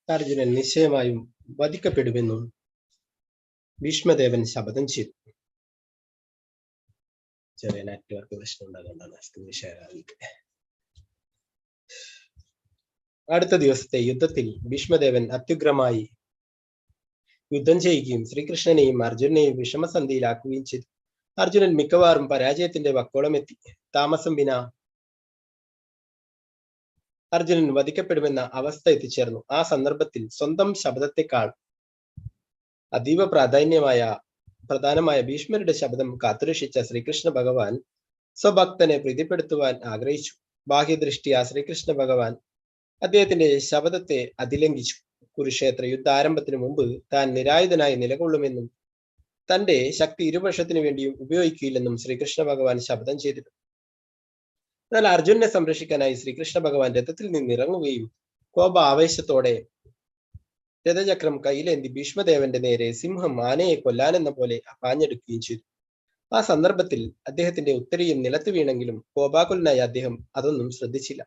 അർജുനൻ നിശ്ചയമായും വധിക്കപ്പെടുമെന്നും ഭീഷ്മദേവൻ ശപഥം ചെയ്തു. ചെറിയ നെറ്റ്വർക്ക് പ്രശ്നം ഉണ്ടാകുന്നതാണ്. അടുത്ത ദിവസത്തെ യുദ്ധത്തിൽ ഭീഷ്മദേവൻ അത്യുഗ്രമായി യുദ്ധം ചെയ്യുകയും ശ്രീകൃഷ്ണനെയും അർജുനെയും വിഷമസന്ധിയിലാക്കുകയും ചെയ്തു. അർജുനൻ മിക്കവാറും പരാജയത്തിന്റെ വക്കോളമെത്തി. താമസം വിന അർജുനൻ വധിക്കപ്പെടുമെന്ന അവസ്ഥ എത്തിച്ചേർന്നു. ആ സന്ദർഭത്തിൽ സ്വന്തം ശബ്ദത്തെക്കാൾ അതീവ പ്രധാനമായ ഭീഷ്മരുടെ ശബ്ദം കാത്തുരക്ഷിച്ച ശ്രീകൃഷ്ണ ഭഗവാൻ സ്വഭക്തനെ പ്രീതിപ്പെടുത്തുവാൻ ആഗ്രഹിച്ചു. ബാഹ്യദൃഷ്ടിയ ശ്രീകൃഷ്ണ ഭഗവാൻ അദ്ദേഹത്തിന്റെ ശബ്ദത്തെ അതിലംഘിച്ചു. കുരുക്ഷേത്ര യുദ്ധാരംഭത്തിന് മുമ്പ് താൻ നിരായുധനായി നിലകൊള്ളുമെന്നും തന്റെ ശക്തി ഇരുപക്ഷത്തിനു വേണ്ടിയും ഉപയോഗിക്കില്ലെന്നും ശ്രീകൃഷ്ണ ഭഗവാൻ ശബ്ദം ചെയ്തിരുന്നു. എന്നാൽ അർജുനനെ സംരക്ഷിക്കാനായി ശ്രീകൃഷ്ണ ഭഗവാൻ രഥത്തിൽ നിന്നിറങ്ങുകയും കോപാവേശത്തോടെ രഥചക്രം കയ്യിലേന്തി ഭീഷ്മദേവന്റെ നേരെ സിംഹം ആനയെ കൊല്ലാനെന്ന പോലെ പാഞ്ഞെടുക്കുകയും ചെയ്തു. ആ സന്ദർഭത്തിൽ അദ്ദേഹത്തിന്റെ ഉത്തരീയം നിലത്ത് വീണെങ്കിലും കോപാകുലനായ അദ്ദേഹം അതൊന്നും ശ്രദ്ധിച്ചില്ല.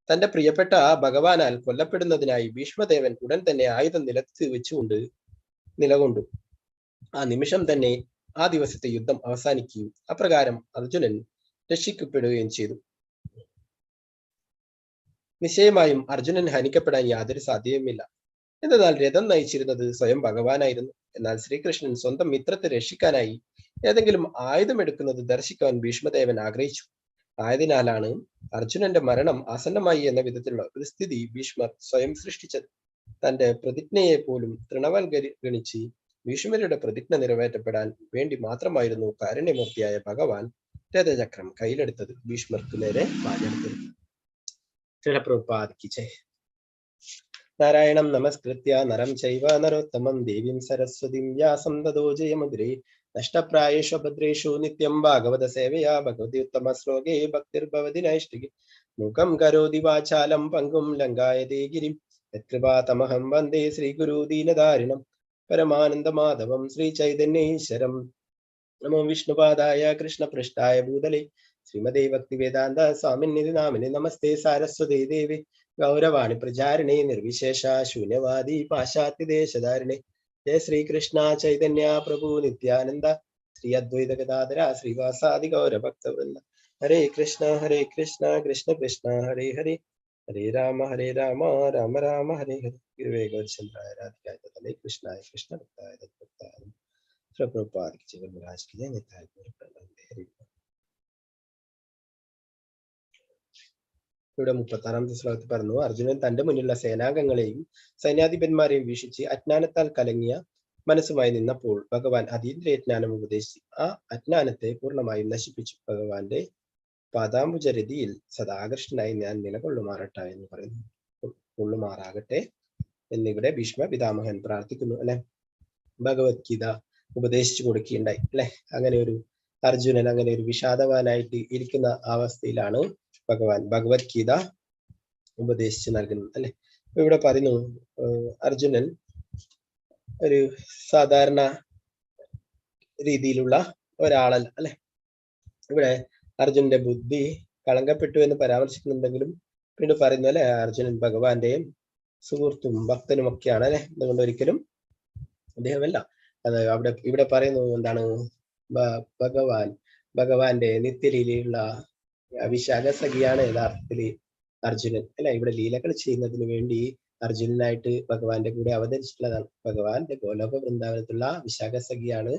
തന്റെ പ്രിയപ്പെട്ട ഭഗവാനാൽ കൊല്ലപ്പെടുന്നതിനായി ഭീഷ്മദേവൻ ഉടൻ തന്നെ ആയുധം നിലത്ത് വെച്ചുകൊണ്ട് നിലകൊണ്ടു. ആ നിമിഷം തന്നെ ആ ദിവസത്തെ യുദ്ധം അവസാനിക്കുകയും അപ്രകാരം അർജുനൻ രക്ഷിക്കപ്പെടുകയും ചെയ്തു. നിശ്ചയമായും അർജുനൻ ഹനിക്കപ്പെടാൻ യാതൊരു സാധ്യതയുമില്ല. എന്നാൽ രഥം നയിച്ചിരുന്നത് സ്വയം ഭഗവാനായിരുന്നു. എന്നാൽ ശ്രീകൃഷ്ണൻ സ്വന്തം മിത്രത്തെ രക്ഷിക്കാനായി ഏതെങ്കിലും ആയുധം എടുക്കുന്നത് ദർശിക്കാൻ ഭീഷ്മദേവൻ ആഗ്രഹിച്ചു. ആയതിനാലാണ് അർജുനന്റെ മരണം ആസന്നമായി എന്ന വിധത്തിലുള്ള ഒരു സ്ഥിതി ഭീഷ്മർ സ്വയം സൃഷ്ടിച്ചത്. തന്റെ പ്രതിജ്ഞയെ പോലും തൃണവൽഗണിച്ച് ഭീഷ്മരുടെ പ്രതിജ്ഞ നിറവേറ്റപ്പെടാൻ വേണ്ടി മാത്രമായിരുന്നു കാരുണ്യമൂർത്തിയായ ഭഗവാൻ രഥചക്രം കയ്യിലെടുത്തത്, ഭീഷ്മർക്ക് നേരെ പാഞ്ഞെടുത്തത്. പ്രഭുപാദ് കി ജയ്. നാരായണം നമസ്കൃത്യ നരം ചൈവ നരോത്തമം ദേവീം സരസ്വതീം വ്യാസം തതോ ജയമുദ്രേ നഷ്ടപ്രായേഷു ഭദ്രേഷു നിത്യം ഭാഗവത സേവയാ ഭഗവതി ഉത്തമ ശ്ലോകേ ഭക്തിർഭവതി നൈഷ്ഠികി മുഖം കരോതി വാചാലം പങ്കും ലങ്കായതേ ഗിരിം യത്കൃപാതമഹം വന്ദേ ശ്രീഗുരു ദീനധാരിണം പരമാനന്ദമാധവം ശ്രീ ചൈതന്യേശ്വരം. നമോ വിഷ്ണുപാദായ കൃഷ്ണപൃഷ്ഠായ ഭൂതലേ ശ്രീമദേ ഭക്തിവേദാന്ത സ്വാമിനിധി നാമിനി നമസ്തേ സാരസ്വതേ ദേവി ഗൗരവാണി പ്രചാരിണേ നിർവിശേഷ ശൂന്യവാദി പാശ്ചാത്യദേശധാരിണേ. ജയ ശ്രീകൃഷ്ണ ചൈതന്യ പ്രഭു നിത്യാനന്ദ ശ്രീ അദ്വൈത ഗദാധര ശ്രീവാസാദി ഗൗരഭക്തവൃന്ദ. ഹരേ കൃഷ്ണ കൃഷ്ണ കൃഷ്ണ ഹരേ ഹരേ ഹരേ രാമ രാമ രാമ ഹരേ ഹരേ. ഗുരുവേഗോചന്ദ്രായ രാധികായ തതലേ കൃഷ്ണായ കൃഷ്ണഭക്തായ തദ്ഭക്തായ. പ്രഭുപാദ് കി ജയ. ഇവിടെ 36-ാമത്തെ ശ്ലോകത്തിൽ പറഞ്ഞു, അർജുനൻ തന്റെ മുന്നിലുള്ള സേനാംഗങ്ങളെയും സൈന്യാധിപന്മാരെയും വീക്ഷിച്ച് അജ്ഞാനത്താൽ കലങ്ങിയ മനസ്സുമായി നിന്നപ്പോൾ ഭഗവാൻ അതീന്ദ്രിയജ്ഞാനം ഉപദേശിച്ചു. ആ അജ്ഞാനത്തെ പൂർണ്ണമായും നശിപ്പിച്ചു. ഭഗവാന്റെ പാദാംബുജരതിയിൽ സദാകൃഷ്ണനായി ഞാൻ നിലകൊള്ളുമാറട്ടെ എന്ന് പറയുന്നു. കൊള്ളുമാറാകട്ടെ എന്നിവിടെ ഭീഷ്മ പിതാമഹൻ പ്രാർത്ഥിക്കുന്നു അല്ലെ. ഭഗവത്ഗീത ഉപദേശിച്ചു കൊടുക്കുകയുണ്ടായി അല്ലെ. അങ്ങനെ ഒരു അർജുനൻ അങ്ങനെ ഒരു വിഷാദവാനായിട്ട് ഇരിക്കുന്ന അവസ്ഥയിലാണ് ഭഗവാൻ ഭഗവത്ഗീത ഉപദേശിച്ച് നൽകുന്നത് അല്ലെ. ഇവിടെ പറയുന്നു അർജുനൻ ഒരു സാധാരണ രീതിയിലുള്ള ഒരാളല്ല അല്ലെ. ഇവിടെ അർജുനന്റെ ബുദ്ധി കളങ്കപ്പെട്ടു എന്ന് പരാമർശിക്കുന്നുണ്ടെങ്കിലും പിന്നീട് പറയുന്നു അല്ലെ, അർജുനൻ ഭഗവാന്റെയും സുഹൃത്തും ഭക്തനും ഒക്കെയാണ് അല്ലെ. അതുകൊണ്ട് ഒരിക്കലും അദ്ദേഹമല്ല. അത് ഇവിടെ പറയുന്നു എന്താണ്, ഭഗവാന്റെ നിത്യലീലയുള്ള വിശാഖ സഖിയാണ് യഥാർത്ഥത്തില് അർജുനൻ അല്ലെ. ഇവിടെ ലീലകൾ ചെയ്യുന്നതിന് വേണ്ടി അർജുനനായിട്ട് ഭഗവാന്റെ കൂടെ അവതരിച്ചിട്ടുള്ളതാണ്. ഭഗവാന്റെ ഗോലോക വൃന്ദാവനത്തിലുള്ള വിശാഖ സഖിയാണ്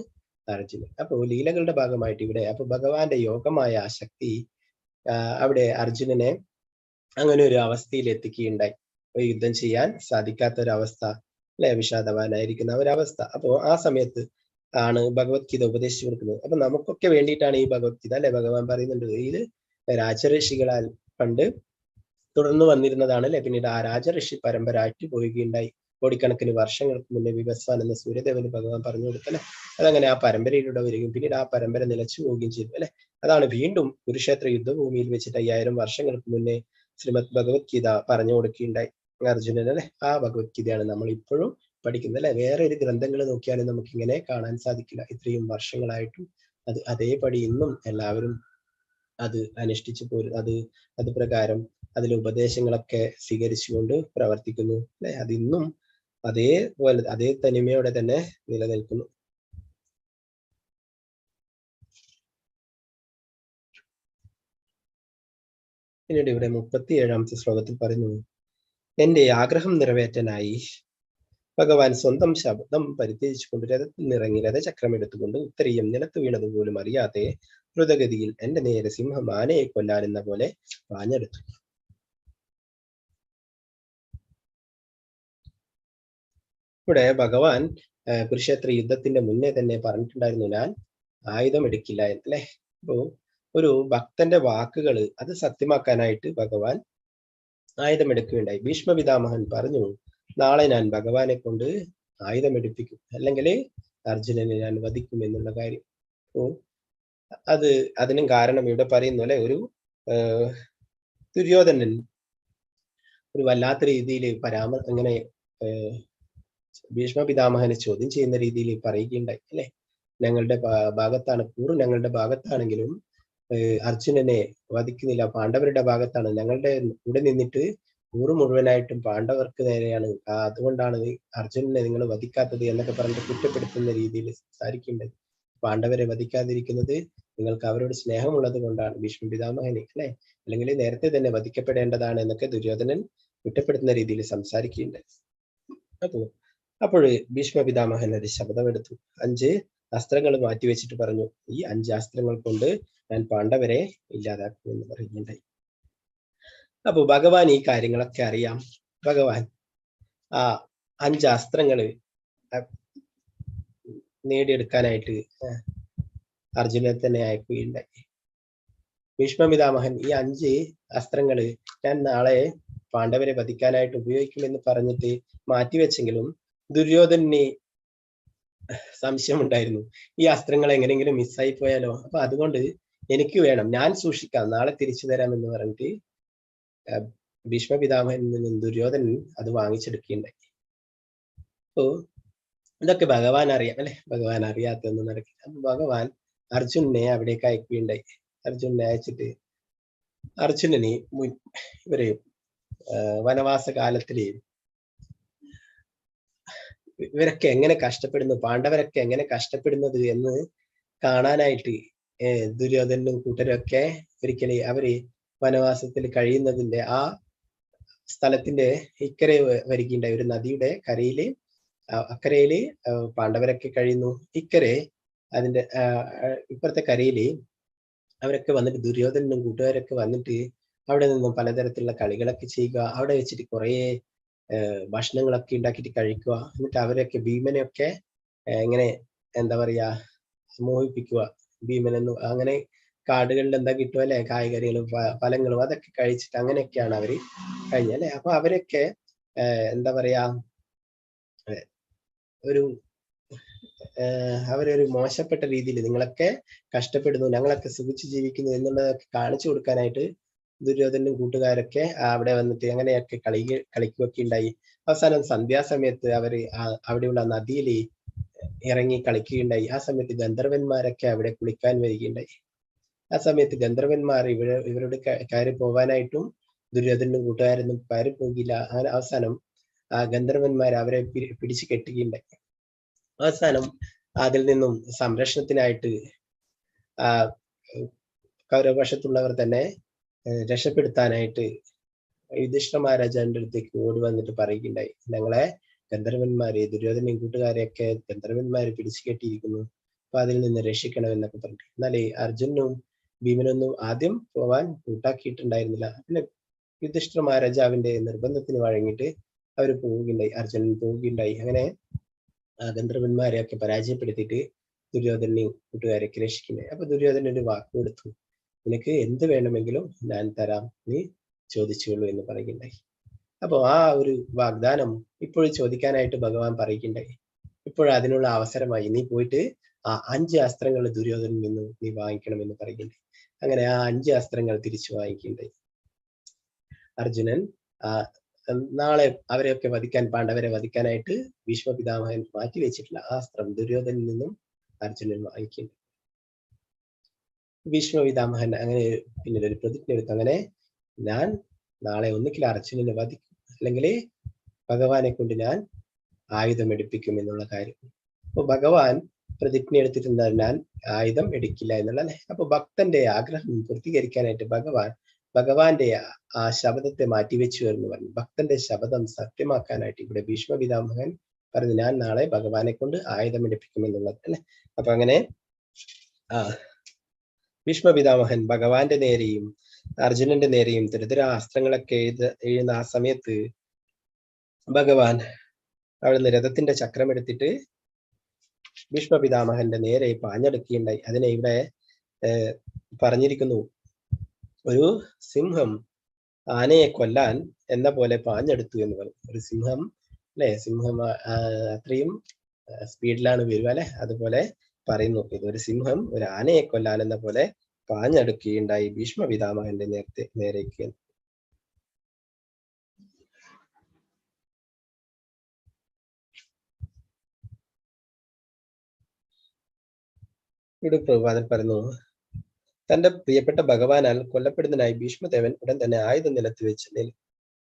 അർജുനൻ. അപ്പൊ ലീലകളുടെ ഭാഗമായിട്ട് ഇവിടെ അപ്പൊ ഭഗവാന്റെ യോഗമായ ശക്തി അവിടെ അർജുനനെ അങ്ങനെ ഒരു അവസ്ഥയിൽ എത്തിക്കുകയുണ്ടായി. യുദ്ധം ചെയ്യാൻ സാധിക്കാത്ത ഒരവസ്ഥ അല്ലെ, വിഷാദവാനായിരിക്കുന്ന ഒരവസ്ഥ. അപ്പോ ആ സമയത്ത് ആണ് ഭഗവത്ഗീത ഉപദേശിച്ചു കൊടുക്കുന്നത്. അപ്പൊ നമുക്കൊക്കെ വേണ്ടിയിട്ടാണ് ഈ ഭഗവത്ഗീത അല്ലെ. ഭഗവാൻ പറയുന്നുണ്ട് ഇത് രാജഋഷികളാൽ പണ്ട് തുടർന്ന് വന്നിരുന്നതാണ് അല്ലെ. പിന്നീട് ആ രാജഋഷി പരമ്പര പോവുകയുണ്ടായി. കോടിക്കണക്കിന് വർഷങ്ങൾക്ക് മുന്നേ വിവസ്വാൻ എന്ന സൂര്യദേവന് ഭഗവാൻ പറഞ്ഞു കൊടുത്തല്ലേ. അതങ്ങനെ ആ പരമ്പരയിലൂടെ വരികയും പിന്നീട് ആ പരമ്പര നിലച്ചു പോവുകയും ചെയ്തു അല്ലെ. അതാണ് വീണ്ടും കുരുക്ഷേത്ര യുദ്ധഭൂമിയിൽ വെച്ചിട്ട് 5000 വർഷങ്ങൾക്ക് മുന്നേ ശ്രീമദ് ഭഗവത്ഗീത പറഞ്ഞു കൊടുക്കുകയുണ്ടായി അർജുനൻ അല്ലെ. ആ ഭഗവത്ഗീതയാണ് നമ്മൾ ഇപ്പോഴും പഠിക്കുന്നത് അല്ലെ. വേറെ ഒരു ഗ്രന്ഥങ്ങൾ നോക്കിയാലും നമുക്ക് ഇങ്ങനെ കാണാൻ സാധിക്കില്ല. ഇത്രയും വർഷങ്ങളായിട്ടും അതേപടി ഇന്നും എല്ലാവരും അത് അനുഷ്ഠിച്ചു പോരും. അത് പ്രകാരം അതിലെ ഉപദേശങ്ങളൊക്കെ സ്വീകരിച്ചുകൊണ്ട് പ്രവർത്തിക്കുന്നു അല്ലെ. അതിന്നും അതേപോലെ അതേ തനിമയോടെ തന്നെ നിലനിൽക്കുന്നു. പിന്നീട് ഇവിടെ 37-ാമത്തെ ശ്ലോകത്തിൽ പറയുന്നു, എന്റെ ആഗ്രഹം നിറവേറ്റാനായി ഭഗവാൻ സ്വന്തം ശബ്ദം പരിത്യജിച്ചുകൊണ്ട് രഥത്തിൽ നിറങ്ങി രഥചക്രം എടുത്തുകൊണ്ട് ഉത്തരീയം നിലത്ത് വീണതുപോലും അറിയാതെ ദ്രുതഗതിയിൽ എന്റെ നേരെ സിംഹം ആനയെ കൊല്ലാൻ എന്ന പോലെ പാഞ്ഞെടുത്തു. ഇവിടെ ഭഗവാൻ കുരുക്ഷേത്ര യുദ്ധത്തിന്റെ മുന്നേ തന്നെ പറഞ്ഞിട്ടുണ്ടായിരുന്നു, ഞാൻ ആയുധം എടുക്കില്ല എന്നല്ലേ. അപ്പോ ഒരു ഭക്തന്റെ വാക്കുകൾ അത് സത്യമാക്കാനായിട്ട് ഭഗവാൻ ആയുധമെടുക്കുകയുണ്ടായി. ഭീഷ്മ പിതാമഹൻ പറഞ്ഞു, നാളെ ഞാൻ ഭഗവാനെ കൊണ്ട് ആയുധമെടുപ്പിക്കും, അല്ലെങ്കിൽ അർജുനനെ ഞാൻ വധിക്കും എന്നുള്ള കാര്യം. അതിനും കാരണം ഇവിടെ പറയുന്നു അല്ലെ. ഒരു ദുര്യോധനൻ ഒരു വല്ലാത്ത രീതിയിൽ അങ്ങനെ ഭീഷ്മ പിതാമഹനെ ചോദ്യം ചെയ്യുന്ന രീതിയിൽ പറയുകയുണ്ടായി അല്ലെ. ഞങ്ങളുടെ ഭാഗത്താണ്, കൂറ് ഞങ്ങളുടെ ഭാഗത്താണെങ്കിലും അർജുനനെ വധിക്കുന്നില്ല, പാണ്ഡവരുടെ ഭാഗത്താണ്, ഞങ്ങളുടെ കൂടെ നിന്നിട്ട് കൂറ് മുഴുവനായിട്ടും പാണ്ഡവർക്ക് നേരെയാണ്, അതുകൊണ്ടാണ് അർജുനനെ നിങ്ങൾ വധിക്കാത്തത് എന്നൊക്കെ പറഞ്ഞിട്ട് കുറ്റപ്പെടുത്തുന്ന രീതിയിൽ സംസാരിക്കേണ്ടത്. പാണ്ഡവരെ വധിക്കാതിരിക്കുന്നത് നിങ്ങൾക്ക് അവരോട് സ്നേഹമുള്ളത് കൊണ്ടാണ് ഭീഷ്മ പിതാമഹനെ അല്ലെ, അല്ലെങ്കിൽ നേരത്തെ തന്നെ വധിക്കപ്പെടേണ്ടതാണ് എന്നൊക്കെ ദുര്യോധനൻ കുറ്റപ്പെടുത്തുന്ന രീതിയിൽ സംസാരിക്കുകയുണ്ടായി. അപ്പോൾ ഭീഷ്മ പിതാമഹൻ ഒരു ശബ്ദമെടുത്തു, 5 അസ്ത്രങ്ങൾ മാറ്റിവെച്ചിട്ട് പറഞ്ഞു, ഈ 5 അസ്ത്രങ്ങൾ കൊണ്ട് ഞാൻ പാണ്ഡവരെ ഇല്ലാതാക്കുമെന്ന് പറയുന്നുണ്ടായി. അപ്പൊ ഭഗവാൻ ഈ കാര്യങ്ങളൊക്കെ അറിയാം. ഭഗവാൻ ആ 5 അസ്ത്രങ്ങൾ നേടിയെടുക്കാനായിട്ട് അർജുനനെ തന്നെ അയക്കുകയുണ്ടായി. ഭീഷ്മ പിതാമഹൻ ഈ 5 അസ്ത്രങ്ങൾ ഞാൻ നാളെ പാണ്ഡവരെ വധിക്കാനായിട്ട് ഉപയോഗിക്കുമെന്ന് പറഞ്ഞിട്ട് മാറ്റിവെച്ചെങ്കിലും ദുര്യോധനന് സംശയമുണ്ടായിരുന്നു, ഈ അസ്ത്രങ്ങൾ എങ്ങനെയെങ്കിലും മിസ്സായി പോയാലോ, അപ്പൊ അതുകൊണ്ട് എനിക്ക് വേണം, ഞാൻ സൂക്ഷിക്കാം, നാളെ തിരിച്ചു തരാമെന്ന് പറഞ്ഞിട്ട് ഭീഷ്മ പിതാമഹനിൽ നിന്നും ദുര്യോധനൻ അത് വാങ്ങിച്ചെടുക്കുകയുണ്ടായി. അപ്പോ ഇതൊക്കെ ഭഗവാൻ അറിയാം അല്ലെ. ഭഗവാൻ അറിയാത്തൊന്നും നടക്കില്ല. അപ്പൊ ഭഗവാൻ അർജുനനെ അവിടേക്ക് അയക്കുകയുണ്ടായി. അർജുനനെ അയച്ചിട്ട് അർജുനന് ഇവര് വനവാസ കാലത്തില് ഇവരൊക്കെ എങ്ങനെ കഷ്ടപ്പെടുന്നു, പാണ്ഡവരൊക്കെ എങ്ങനെ കഷ്ടപ്പെടുന്നത് എന്ന് കാണാനായിട്ട് ദുര്യോധനും കൂട്ടരൊക്കെ ഒരിക്കലും അവര് വനവാസത്തിൽ കഴിയുന്നതിന്റെ ആ സ്ഥലത്തിന്റെ ഇക്കരെ വരികയുണ്ടായി. ഒരു നദിയുടെ കരയില് അക്കരയില് പാണ്ഡവരൊക്കെ കഴിയുന്നു, ഇക്കരെ അതിന്റെ ഇപ്പുറത്തെ കരയില് അവരൊക്കെ വന്നിട്ട് ദുര്യോധനും കൂട്ടുകാരൊക്കെ വന്നിട്ട് അവിടെ നിന്നും പലതരത്തിലുള്ള കളികളൊക്കെ ചെയ്യുക, അവിടെ വെച്ചിട്ട് കുറേ ഭക്ഷണങ്ങളൊക്കെ ഉണ്ടാക്കിയിട്ട് കഴിക്കുക. എന്നിട്ട് അവരെയൊക്കെ ഭീമനെയൊക്കെ ഇങ്ങനെ എന്താ പറയാ മോഹിപ്പിക്കുക. ഭീമനെന്നും അങ്ങനെ കാടുകളിൽ എന്താ കിട്ടുക അല്ലെ, കായ്കറികളും ഫലങ്ങളും അതൊക്കെ കഴിച്ചിട്ട് അങ്ങനെയൊക്കെയാണ് അവര് കഴിഞ്ഞ അല്ലെ. അപ്പൊ അവരൊക്കെ എന്താ പറയാ ഒരു അവരൊരു മോശപ്പെട്ട രീതിയിൽ നിങ്ങളൊക്കെ കഷ്ടപ്പെടുന്നു, ഞങ്ങളൊക്കെ സുഖിച്ച് ജീവിക്കുന്നു എന്നുള്ളതൊക്കെ കാണിച്ചു കൊടുക്കാനായിട്ട് ദുര്യോധനും കൂട്ടുകാരൊക്കെ അവിടെ വന്നിട്ട് അങ്ങനെയൊക്കെ കളിക്കുകയൊക്കെ ഉണ്ടായി. അവസാനം സന്ധ്യാസമയത്ത് അവര് അവിടെയുള്ള നദിയിൽ ഇറങ്ങി കളിക്കുകയുണ്ടായി. ആ സമയത്ത് ഗന്ധർവന്മാരൊക്കെ അവിടെ കുളിക്കാൻ വരികയുണ്ടായി. ആ സമയത്ത് ഗന്ധർവന്മാർ ഇവരോട് കയറി പോകാനായിട്ടും ദുര്യോധനും കൂട്ടുകാരൊന്നും കയറി പോകില്ല. അങ്ങനെ അവസാനം ആ ഗന്ധർവന്മാർ അവരെ പിടിച്ചു കെട്ടുകയുണ്ടായി. അവസാനം അതിൽ നിന്നും സംരക്ഷണത്തിനായിട്ട് കൗരവപക്ഷത്തുള്ളവർ തന്നെ രക്ഷപ്പെടുത്താനായിട്ട് യുധിഷ്ഠിര മഹാരാജാവിന്റെ അടുത്തേക്ക് ഓടി വന്നിട്ട് പറയുകയുണ്ടായി, ഞങ്ങളെ ഗന്ധർവന്മാരെ, ദുര്യോധനയും കൂട്ടുകാരെയൊക്കെ ഗന്ധർവന്മാര് പിടിച്ചു കെട്ടിയിരിക്കുന്നു, അപ്പൊ അതിൽ നിന്ന് രക്ഷിക്കണം എന്നൊക്കെ പറഞ്ഞു. എന്നാലേ അർജുനും ഭീമനൊന്നും ആദ്യം പോവാൻ കൂട്ടാക്കിയിട്ടുണ്ടായിരുന്നില്ല. പിന്നെ യുധിഷ്ഠിര മഹാരാജാവിന്റെ നിർബന്ധത്തിന് വഴങ്ങിയിട്ട് അവർ പോവുകയുണ്ടായി, അർജുനൻ പോവുകയുണ്ടായി. അങ്ങനെ ഗന്ധർവന്മാരെയൊക്കെ പരാജയപ്പെടുത്തിയിട്ട് ദുര്യോധനെയും കൂട്ടുകാരെയൊക്കെ രക്ഷിക്കുന്നുണ്ടായി. അപ്പൊ ദുര്യോധനൻ ഒരു വാക്ക് കൊടുത്തു, നിനക്ക് എന്ത് വേണമെങ്കിലും ഞാൻ തരാം, നീ ചോദിച്ചോളൂ എന്ന് പറയുകയുണ്ടായി. അപ്പൊ ആ ഒരു വാഗ്ദാനം ഇപ്പോഴും ചോദിക്കാനായിട്ട് ഭഗവാൻ പറയുകയുണ്ടായി. ഇപ്പോൾ അതിനുള്ള അവസരമായി, നീ പോയിട്ട് ആ 5 അസ്ത്രങ്ങൾ ദുര്യോധനിൽ നിന്നും നീ വാങ്ങിക്കണം എന്ന് പറയുകയുണ്ടായി. അങ്ങനെ ആ 5 അസ്ത്രങ്ങൾ തിരിച്ചു വാങ്ങിക്കുകയുണ്ടായി. അർജുനൻ നാളെ അവരെയൊക്കെ വധിക്കാൻ, പാണ്ഡവരെ വധിക്കാനായിട്ട് ഭീഷ്മ പിതാമഹൻ മാറ്റി വെച്ചിട്ടുള്ള ആ അസ്ത്രം ദുര്യോധനിൽ നിന്നും അർജുനൻ വാങ്ങിക്കുന്നുണ്ട്. ഭീഷ്മ പിതാമഹൻ അങ്ങനെ പിന്നീട് ഒരു പ്രതിജ്ഞ എടുത്തു, അങ്ങനെ ഞാൻ നാളെ ഒന്നുകിൽ അർജുനനെ വധിക്കും, അല്ലെങ്കിൽ ഭഗവാനെ കൊണ്ട് ഞാൻ ആയുധം എടുപ്പിക്കും എന്നുള്ള കാര്യം. അപ്പൊ ഭഗവാൻ പ്രതിജ്ഞ എടുത്തിട്ടുണ്ട്, ഞാൻ ആയുധം എടുക്കില്ല എന്നുള്ള അല്ലെ. അപ്പൊ ഭക്തന്റെ ആഗ്രഹം പൂർത്തീകരിക്കാനായിട്ട് ഭഗവാന്റെ ആ ശബ്ദത്തെ മാറ്റിവെച്ചു എന്ന് പറഞ്ഞു. ഭക്തന്റെ ശബ്ദം സത്യമാക്കാനായിട്ട് ഇവിടെ ഭീഷ്മ പിതാമഹൻ പറഞ്ഞു, ഞാൻ നാളെ ഭഗവാനെ കൊണ്ട് ആയുധം എടുപ്പിക്കും എന്നുള്ളത് അല്ലെ. അപ്പൊ അങ്ങനെ ഭീഷ്മ പിതാമഹൻ ഭഗവാന്റെ നേരെയും അർജുനന്റെ നേരെയും ദരിദ്ര അസ്ത്രങ്ങളൊക്കെ എഴുതുന്ന ആ സമയത്ത് ഭഗവാൻ അവിടുന്ന് രഥത്തിന്റെ ചക്രം എടുത്തിട്ട് ഭീഷ്മ പിതാമഹന്റെ നേരെ പാഞ്ഞെടുക്കുകയുണ്ടായി. അതിനെ ഇവിടെ പറഞ്ഞിരിക്കുന്നു, ഒരു സിംഹം ആനയെ കൊല്ലാൻ എന്ന പോലെ പാഞ്ഞെടുത്തു എന്ന് പറഞ്ഞു. ഒരു സിംഹം അല്ലെ, സിംഹം അത്രയും സ്പീഡിലാണ് വരിക അല്ലെ, അതുപോലെ പറയുന്നു, ഇതൊരു സിംഹം ഒരു ആനയെ കൊല്ലാൻ എന്ന പോലെ പാഞ്ഞെടുക്കുകയുണ്ടായി ഭീഷ്മ പിതാമഹന്റെ നേരേക്ക്. ഇവിടെ പ്രഭാതൻ പറഞ്ഞു, തന്റെ പ്രിയപ്പെട്ട ഭഗവാനാൽ കൊല്ലപ്പെടുന്നതിനായി ഭീഷ്മദേവൻ ഉടൻ തന്നെ ആയുധം നിലത്ത് വെച്ച്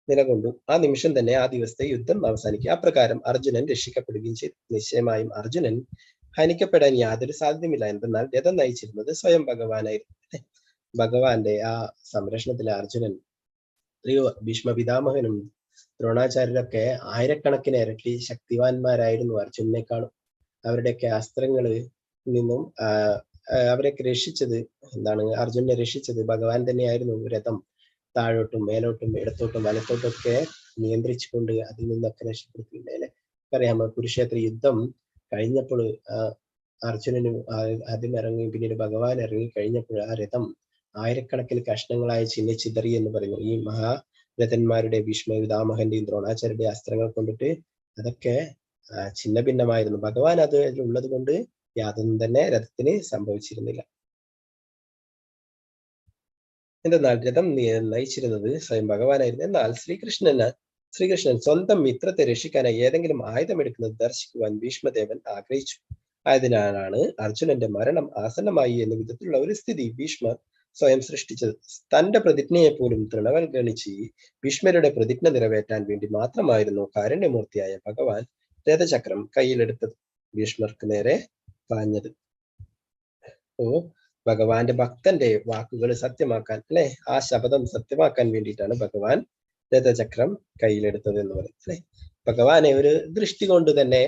നിലകൊണ്ടു. ആ നിമിഷം തന്നെ ആ ദിവസത്തെ യുദ്ധം അവസാനിക്കും. അപ്രകാരം അർജുനൻ രക്ഷിക്കപ്പെടുകയും ചെയ്തു. നിശ്ചയമായും അർജുനൻ ഹനിക്കപ്പെടാൻ യാതൊരു സാധ്യതയുമില്ല. എന്തെന്നാൽ രഥം നയിച്ചിരുന്നത് സ്വയം ഭഗവാനായിരുന്നു. ഭഗവാന്റെ ആ സംരക്ഷണത്തിലെ അർജുനൻ ഭീഷ്മ പിതാമഹനും ദ്രോണാചാര്യരൊക്കെ ആയിരക്കണക്കിന് ഇരട്ടി ശക്തിവാന്മാരായിരുന്നു അർജുനനേക്കാളും. അവരുടെയൊക്കെ അസ്ത്രങ്ങളിൽ നിന്നും അവരൊക്കെ രക്ഷിച്ചത് അർജുനെ രക്ഷിച്ചത് ഭഗവാൻ തന്നെയായിരുന്നു. രഥം താഴോട്ടും മേലോട്ടും ഇടത്തോട്ടും വലത്തോട്ടും ഒക്കെ നിയന്ത്രിച്ചുകൊണ്ട് അതിൽ നിന്നൊക്കെ രക്ഷപ്പെടുത്തിയില്ലേ. അറിയാമോ, കുരുക്ഷേത്ര യുദ്ധം കഴിഞ്ഞപ്പോൾ അർജുനനും അതിനിറങ്ങി, പിന്നീട് ഭഗവാൻ ഇറങ്ങി കഴിഞ്ഞപ്പോൾ ആ രഥം ആയിരക്കണക്കിന് കഷ്ണങ്ങളായി ചിന്നിച്ചിതറി എന്ന് പറയുന്നു. ഈ മഹാരഥന്മാരുടെ ഭീഷ്മ പിതാമഹന്റെയും ദ്രോണാചാര്യരുടെ അസ്ത്രങ്ങൾ കൊണ്ടിട്ട് അതൊക്കെ ഛിന്ന ഭിന്നമായിരുന്നു. ഭഗവാൻ അത് ഉള്ളത് കൊണ്ട് യാതൊന്നും തന്നെ രഥത്തിന് സംഭവിച്ചിരുന്നില്ല. എന്തെന്നാൽ രഥം നയിച്ചിരുന്നത് സ്വയം ഭഗവാനായിരുന്നു. എന്നാൽ ശ്രീകൃഷ്ണൻ സ്വന്തം മിത്രത്തെ രക്ഷിക്കാനായി ഏതെങ്കിലും ആയുധം എടുക്കുന്നത് ദർശിക്കുവാൻ ഭീഷ്മദേവൻ ആഗ്രഹിച്ചു. ആയതിനാലാണ് അർജുനന്റെ മരണം ആസന്നമായി എന്ന വിധത്തിലുള്ള ഒരു സ്ഥിതി ഭീഷ്മർ സ്വയം സൃഷ്ടിച്ചത്. തന്റെ പ്രതിജ്ഞയെ പോലും തൃണവൽഗണിച്ച് ഭീഷ്മരുടെ പ്രതിജ്ഞ നിറവേറ്റാൻ വേണ്ടി മാത്രമായിരുന്നു കാരുണ്യമൂർത്തിയായ ഭഗവാൻ രഥചക്രം കയ്യിലെടുത്തത്, ഭീഷ്മർക്ക് നേരെ പാഞ്ഞത്. ഭഗവാന്റെ ഭക്തന്റെ വാക്കുകൾ സത്യമാക്കാൻ അല്ലെ, ആ ശബ്ദം സത്യമാക്കാൻ വേണ്ടിയിട്ടാണ് ഭഗവാൻ രഥചക്രം കയ്യിലെടുത്തത് എന്ന് പറയും അല്ലെ. ഭഗവാനെ ഒരു ദൃഷ്ടി കൊണ്ട് തന്നെ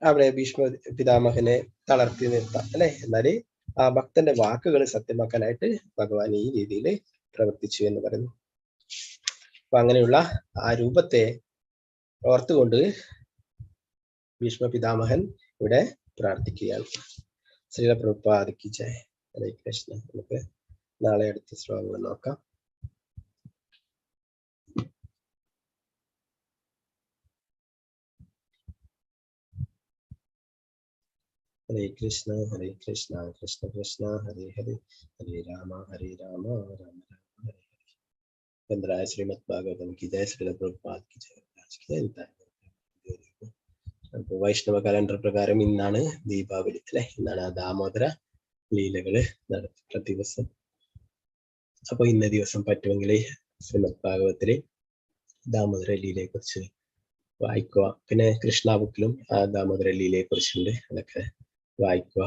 അവിടെ ഭീഷ്മ പിതാമഹനെ തളർത്തി നിർത്താം അല്ലെ. എന്നാല് ആ ഭക്തന്റെ വാക്കുകൾ സത്യമാക്കാനായിട്ട് ഭഗവാൻ ഈ രീതിയിൽ പ്രവർത്തിച്ചു എന്ന് പറയുന്നു. അപ്പൊ അങ്ങനെയുള്ള ആ രൂപത്തെ ഓർത്തുകൊണ്ട് ഭീഷ്മ പിതാമഹൻ ഇവിടെ പ്രാർത്ഥിക്കുകയാണ്. ശ്രീല പ്രഭുപാദ് കി ജയ്. ഹരേ കൃഷ്ണ. നമുക്ക് നാളെ അടുത്ത ശ്ലോകങ്ങൾ നോക്കാം. ഹരേ കൃഷ്ണ ഹരേ കൃഷ്ണ കൃഷ്ണ കൃഷ്ണ ഹരേ ഹരേ ഹരേ രാമ രാമ രാമ ഹരേ ഹരേ. ബന്ധരായ ശ്രീമദ് ഭാഗവതം കി ജയ്. ശ്രീല പ്രഭുപാദ് കി ജയ്. അപ്പൊ വൈഷ്ണവ കലണ്ടർ പ്രകാരം ഇന്നാണ് ദീപാവലി അല്ലെ. ഇന്നാണ് ആ ദാമോദര ലീലകള് നടത്തുക ദിവസം. അപ്പൊ ഇന്ന ദിവസം പറ്റുമെങ്കിൽ ശ്രീമദ് ഭാഗവത്തില് ദാമോദര ലീലയെ കുറിച്ച് വായിക്കുക. പിന്നെ കൃഷ്ണ ബുക്കിലും ആ ദാമോദര ലീലയെ കുറിച്ചുണ്ട്, അതൊക്കെ വായിക്കുക.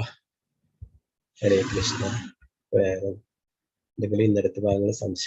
ഹരേ കൃഷ്ണ. വേറെ എന്തെങ്കിലും ഇന്നടുത്ത ഭാഗങ്ങൾ സംശയം